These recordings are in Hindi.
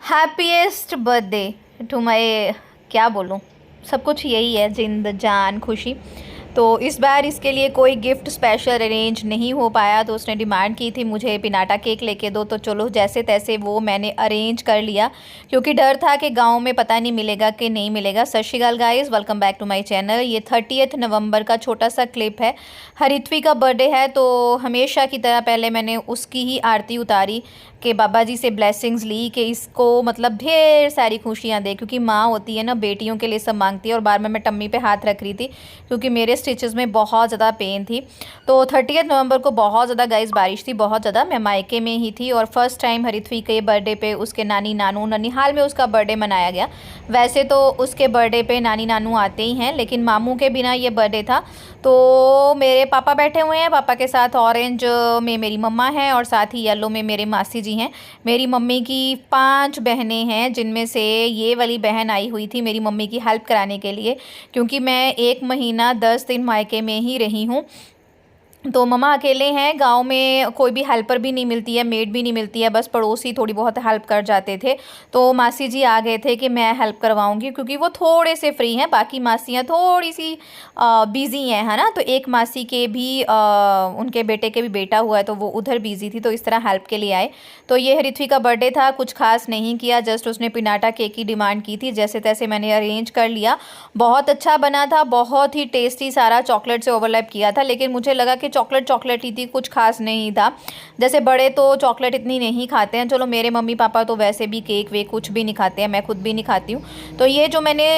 हैप्पीएस्ट बर्थडे टू माई, क्या बोलूँ, सब कुछ यही है, जिंद जान खुशी। तो इस बार इसके लिए कोई गिफ्ट स्पेशल अरेंज नहीं हो पाया, तो उसने डिमांड की थी मुझे पिनाटा केक लेके दो, तो चलो जैसे तैसे वो मैंने अरेंज कर लिया, क्योंकि डर था कि गांव में पता नहीं मिलेगा कि नहीं मिलेगा। Sat Sri Akal guys, welcome back to my channel. ये 30 नवंबर का छोटा सा क्लिप है। हरित्वी का बर्थडे है, तो हमेशा की तरह पहले मैंने उसकी ही आरती उतारी कि बाबा जी से ब्लेसिंग्स ली कि इसको मतलब ढेर सारी खुशियाँ दे, क्योंकि माँ होती है ना, बेटियों के लिए सब मांगती है। और बार में मैं टम्मी पे हाथ रख रही थी क्योंकि मेरे स्टिचेस में बहुत ज़्यादा पेन थी। तो 30 नवंबर को बहुत ज़्यादा गाइस बारिश थी, बहुत ज़्यादा। मैं मायके में ही थी और फर्स्ट टाइम हरित्वी के बर्थडे पे उसके नानी नानू ननिहाल में उसका बर्थडे मनाया गया। वैसे तो उसके बर्थडे पे नानी नानू आते ही हैं, लेकिन मामू के बिना ये बर्थडे था। तो मेरे पापा बैठे हुए हैं, पापा के साथ ऑरेंज में मेरी मम्मा है और साथ ही येलो में मेरे मासी जी हैं। मेरी मम्मी की 5 बहनें हैं, जिनमें से ये वाली बहन आई हुई थी मेरी मम्मी की हेल्प कराने के लिए, क्योंकि मैं 1 महीना 10 दिन मायके में ही रही हूँ। तो मम्मा अकेले हैं, गांव में कोई भी हेल्पर भी नहीं मिलती है, मेड भी नहीं मिलती है, बस पड़ोसी थोड़ी बहुत हेल्प कर जाते थे। तो मासी जी आ गए थे कि मैं हेल्प करवाऊंगी, क्योंकि वो थोड़े से फ्री हैं, बाकी मासियाँ थोड़ी सी बिज़ी हैं, है ना। तो एक मासी के भी उनके बेटे के भी बेटा हुआ है, तो वो उधर बिज़ी थी, तो इस तरह हेल्प के लिए आए। तो ये हरित्वी का बर्थडे था, कुछ खास नहीं किया, जस्ट उसने पिनाटा केक की डिमांड की थी, जैसे तैसे मैंने अरेंज कर लिया। बहुत अच्छा बना था, बहुत ही टेस्टी, सारा चॉकलेट से ओवरलैप किया था, लेकिन मुझे लगा कि चॉकलेट चॉकलेट ही थी, कुछ खास नहीं था। जैसे बड़े तो चॉकलेट इतनी नहीं खाते हैं, चलो मेरे मम्मी पापा तो वैसे भी केक वेक कुछ भी नहीं खाते हैं, मैं खुद भी नहीं खाती हूँ। तो ये जो मैंने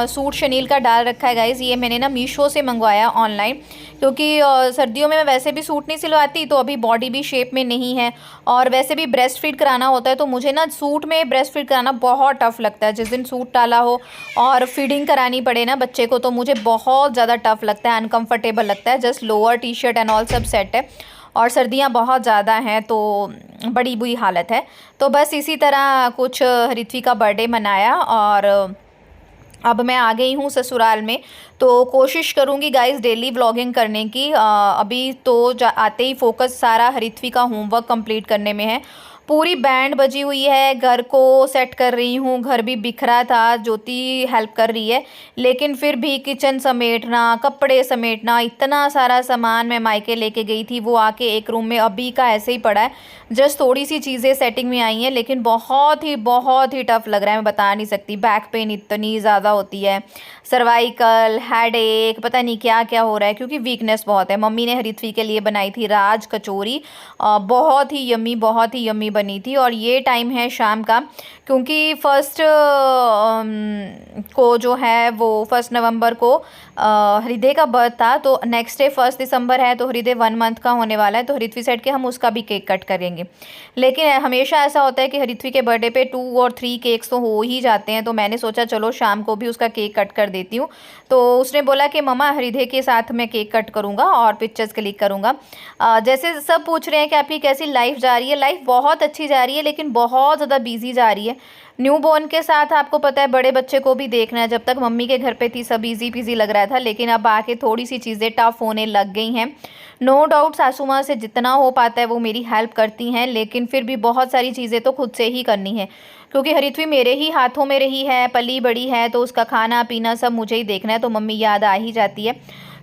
सूट शनील का डाल रखा है गाइज, ये मैंने ना मीशो से मंगवाया ऑनलाइन, क्योंकि सर्दियों में मैं वैसे भी सूट नहीं सिलवाती, तो अभी बॉडी भी शेप में नहीं है, और वैसे भी ब्रेस्ट फीड कराना होता है, तो मुझे ना सूट में ब्रेस्ट फीड कराना बहुत टफ लगता है। जिस दिन सूट डाला हो और फीडिंग करानी पड़े ना बच्चे को, तो मुझे बहुत ज़्यादा टफ लगता है, अनकंफर्टेबल लगता है। Just lower T shirt and all सब सेट है, और सर्दियाँ बहुत ज़्यादा हैं, तो बड़ी बुरी हालत है। तो बस इसी तरह कुछ हरित्वी का बर्थडे मनाया, और अब मैं आ गई हूँ ससुराल में। तो कोशिश करूँगी गाइस डेली व्लॉगिंग करने की। अभी तो आते ही फोकस सारा हरित्वी का होमवर्क कंप्लीट करने में है। पूरी बैंड बजी हुई है, घर को सेट कर रही हूँ, घर भी बिखरा था, ज्योति हेल्प कर रही है, लेकिन फिर भी किचन समेटना, कपड़े समेटना, इतना सारा सामान मैं मायके लेके गई थी, वो आके एक रूम में अभी का ऐसे ही पड़ा है। जस्ट थोड़ी सी चीज़ें सेटिंग में आई हैं, लेकिन बहुत ही टफ लग रहा है, मैं बता नहीं सकती। बैक पेन इतनी ज़्यादा होती है, सर्वाइकल हेडेक, पता नहीं क्या क्या हो रहा है, क्योंकि वीकनेस बहुत है। मम्मी ने हरित्वी के लिए बनाई थी राज कचौरी, बहुत ही यम्मी बनी थी। और ये टाइम है शाम का, क्योंकि फर्स्ट को जो है वो 1 नवंबर को हृदय का बर्थ था, तो नेक्स्ट डे 1 दिसंबर है, तो हृदय 1 मंथ का होने वाला है। तो हरित्वी सेट के हम उसका भी केक कट करेंगे, लेकिन हमेशा ऐसा होता है कि हरित्वी के बर्थडे पे 2 और 3 केक्स तो हो ही जाते हैं। तो मैंने सोचा चलो शाम को भी उसका केक कट कर देती हूँ। तो उसने बोला कि मम्मा हृदय के साथ मैं केक कट करूँगा और पिक्चर्स क्लिक करूँगा। जैसे सब पूछ रहे हैं कि आपकी कैसी लाइफ जा रही है, लाइफ बहुत अच्छी जा रही है, लेकिन बहुत ज़्यादा बिजी जा रही है। न्यू बॉर्न के साथ आपको पता है बड़े बच्चे को भी देखना है। जब तक मम्मी के घर पे थी सब इजी पीजी लग रहा था, लेकिन अब आके थोड़ी सी चीज़ें टफ होने लग गई हैं। नो डाउट सासू माँ से जितना हो पाता है वो मेरी हेल्प करती हैं, लेकिन फिर भी बहुत सारी चीज़ें तो खुद से ही करनी है, क्योंकि हरित्वी मेरे ही हाथों में रही है, पली बड़ी है, तो उसका खाना पीना सब मुझे ही देखना है, तो मम्मी याद आ ही जाती है।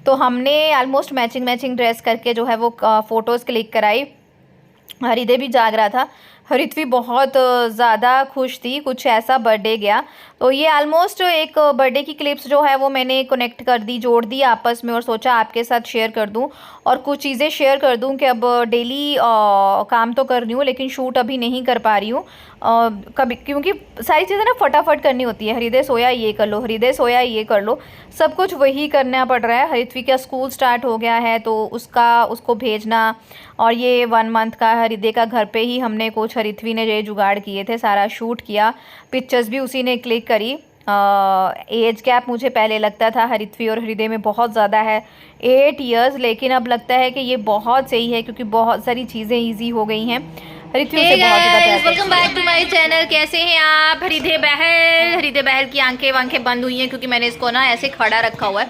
तो हमने ऑलमोस्ट मैचिंग ड्रेस करके जो है वो फ़ोटोज़ क्लिक कराई। हृदय भी जाग रहा था, हरित्वी बहुत ज़्यादा खुश थी, कुछ ऐसा बर्थडे गया। तो ये ऑलमोस्ट एक बर्थडे की क्लिप्स जो है वो मैंने कनेक्ट कर दी, जोड़ दी आपस में, और सोचा आपके साथ शेयर कर दूं, और कुछ चीज़ें शेयर कर दूं कि अब डेली काम तो कर रही हूँ, लेकिन शूट अभी नहीं कर पा रही हूँ कभी, क्योंकि सारी चीज़ें ना फटाफट करनी होती है। हृदय सोया ये कर लो, हृदय सोया ये कर लो, सब कुछ वही करना पड़ रहा है। हरित्वी का स्कूल स्टार्ट हो गया है, तो उसको भेजना, और ये 1 मंथ का हृदय का घर पे ही हमने कुछ हरित्वी ने ये जुगाड़ किए थे, सारा शूट किया, पिक्चर्स भी उसी ने क्लिक करी। एज गैप मुझे पहले लगता था हरित्वी और हृदय में बहुत ज़्यादा है, 8 इयर्स, लेकिन अब लगता है कि ये बहुत सही है, क्योंकि बहुत सारी चीज़ें ईजी हो गई हैं। हरित्वी से बहुत ज़्यादा प्यार करती है। Welcome back to my channel, कैसे हैं आप? हृदय बहल की आंखें वांखें बंद हुई हैं, क्योंकि मैंने इसको ना ऐसे खड़ा रखा हुआ है,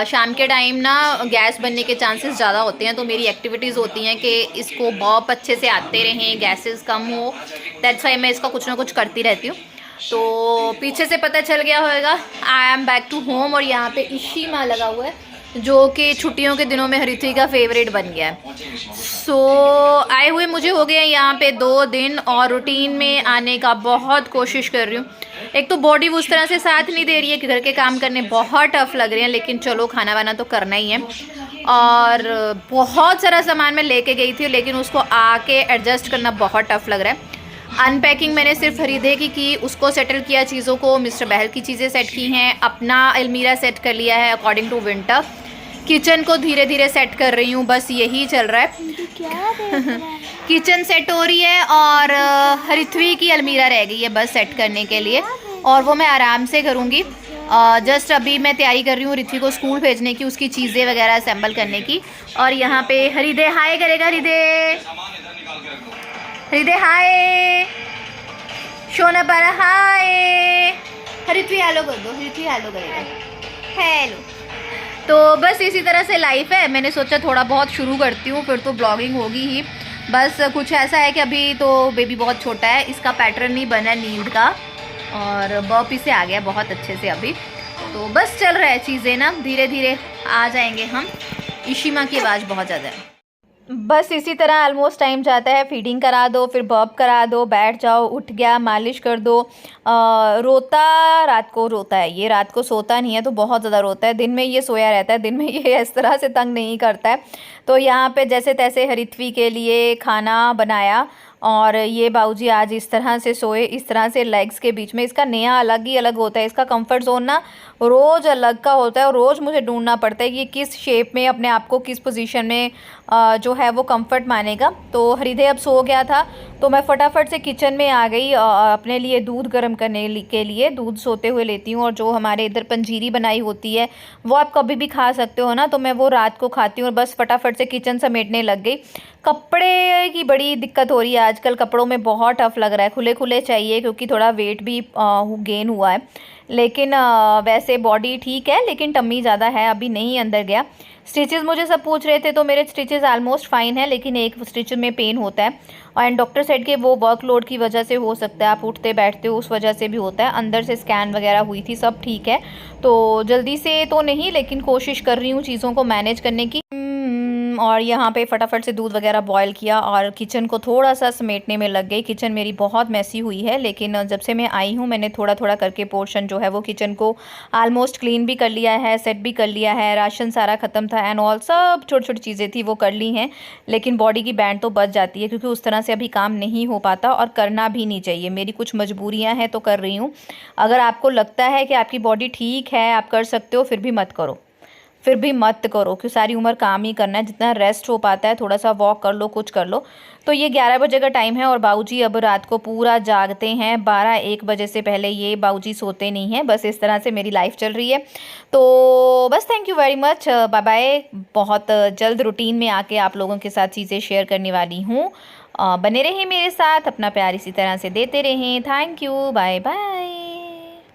शाम के टाइम ना गैस बनने के चांसेस ज़्यादा होते हैं, तो मेरी एक्टिविटीज़ होती हैं कि इसको बॉप अच्छे से आते रहें, गैसेस कम हो, दैट्स वाई मैं इसका कुछ ना कुछ करती रहती हूँ। तो पीछे से पता चल गया होगा, I am back to home, और यहाँ पे इशिमा लगा हुआ है जो कि छुट्टियों के दिनों में हरित्री का फेवरेट बन गया है। सो आए हुए मुझे हो गए यहाँ पे 2 दिन, और रूटीन में आने का बहुत कोशिश कर रही हूँ। एक तो बॉडी उस तरह से साथ नहीं दे रही है कि घर के काम करने बहुत टफ लग रहे हैं, लेकिन चलो खाना वाना तो करना ही है। और बहुत सारा सामान मैं लेके गई थी, लेकिन उसको आके एडजस्ट करना बहुत टफ लग रहा है। अनपैकिंग मैंने सिर्फ हरिदे की उसको सेटल किया चीज़ों को, मिस्टर बहल की चीज़ें सेट की हैं, अपना अलमीरा सेट कर लिया है अकॉर्डिंग टू विंटर। किचन को धीरे धीरे सेट कर रही हूँ, बस यही चल रहा है। किचन सेट हो रही है और हरिथ्वी की अलमीरा रह गई है बस सेट करने के लिए, और वो मैं आराम से करूँगी। जस्ट अभी मैं तैयारी कर रही हूँ रिथ्वी को स्कूल भेजने की, उसकी चीज़ें वगैरह असेंबल करने की। और यहाँ पे हरिदे हाय करेगा, हरिदे हाय, शोना पर हाय, हरिथ्वी हेलो कर दो, हरिथ्वी हेलो करेगा, हेलो। तो बस इसी तरह से लाइफ है। मैंने सोचा थोड़ा बहुत शुरू करती हूँ, फिर तो ब्लॉगिंग होगी ही। बस कुछ ऐसा है कि अभी तो बेबी बहुत छोटा है, इसका पैटर्न नहीं बना नींद का, और बर्पी से आ गया बहुत अच्छे से अभी। तो बस चल रहा है चीज़ें ना, धीरे धीरे आ जाएंगे हम। इशिमा की आवाज़ बहुत ज़्यादा है। बस इसी तरह ऑलमोस्ट टाइम जाता है, फीडिंग करा दो, फिर बर्प करा दो, बैठ जाओ, उठ गया, मालिश कर दो। रोता रात को रोता है ये, रात को सोता नहीं है, तो बहुत ज़्यादा रोता है। दिन में ये सोया रहता है, दिन में ये इस तरह से तंग नहीं करता है। तो यहाँ पे जैसे तैसे हरिथ्वी के लिए खाना बनाया, और ये बाबूजी आज इस तरह से सोए, इस तरह से लेग्स के बीच में। इसका नया अलग ही अलग होता है, इसका कंफर्ट जोन ना रोज़ अलग का होता है, और रोज़ मुझे ढूंढना पड़ता है कि किस शेप में अपने आप को, किस पोजीशन में जो है वो कंफर्ट मानेगा। तो हरिदे अब सो गया था, तो मैं फटाफट से किचन में आ गई अपने लिए दूध गर्म करने के लिए। दूध सोते हुए लेती हूँ, और जो हमारे इधर पंजीरी बनाई होती है वो आप कभी भी खा सकते हो ना, तो मैं वो रात को खाती हूँ। और बस फटाफट से किचन समेटने लग गई। कपड़े की बड़ी दिक्कत हो रही है आजकल, कपड़ों में बहुत टफ लग रहा है, खुले खुले चाहिए, क्योंकि थोड़ा वेट भी गेन हुआ है। लेकिन वैसे बॉडी ठीक है, लेकिन टम्मी ज़्यादा है, अभी नहीं अंदर गया। स्टिचेस मुझे सब पूछ रहे थे, तो मेरे स्टिचेस ऑलमोस्ट फाइन है, लेकिन एक स्टिच में पेन होता है, और डॉक्टर सेड के वो वर्कलोड की वजह से हो सकता है, आप उठते बैठते हो उस वजह से भी होता है। अंदर से स्कैन वगैरह हुई थी, सब ठीक है, तो जल्दी से तो नहीं, लेकिन कोशिश कर रही हूँ चीज़ों को मैनेज करने की। और यहाँ पे फटाफट से दूध वगैरह बॉयल किया, और किचन को थोड़ा सा समेटने में लग गई। किचन मेरी बहुत मैसी हुई है, लेकिन जब से मैं आई हूँ मैंने थोड़ा थोड़ा करके पोर्शन जो है वो किचन को ऑलमोस्ट क्लीन भी कर लिया है, सेट भी कर लिया है। राशन सारा ख़त्म था एंड ऑल, सब छोटी छोटी चीज़ें थी वो कर ली हैं, लेकिन बॉडी की बैंड तो बच जाती है, क्योंकि उस तरह से अभी काम नहीं हो पाता, और करना भी नहीं चाहिए। मेरी कुछ मजबूरियाँ हैं तो कर रही हूँ। अगर आपको लगता है कि आपकी बॉडी ठीक है, आप कर सकते हो, फिर भी मत करो, फिर भी मत करो, क्योंकि सारी उम्र काम ही करना है। जितना रेस्ट हो पाता है, थोड़ा सा वॉक कर लो, कुछ कर लो। तो ये 11 बजे का टाइम है, और बाबूजी अब रात को पूरा जागते हैं। 12-1 बजे से पहले ये बाबूजी सोते नहीं हैं। बस इस तरह से मेरी लाइफ चल रही है। तो बस thank you very much, bye bye. बहुत जल्द रूटीन में आके आप लोगों के साथ चीज़ें शेयर करने वाली हूँ। बने रहें मेरे साथ, अपना प्यार इसी तरह से देते रहें। Thank you, bye bye.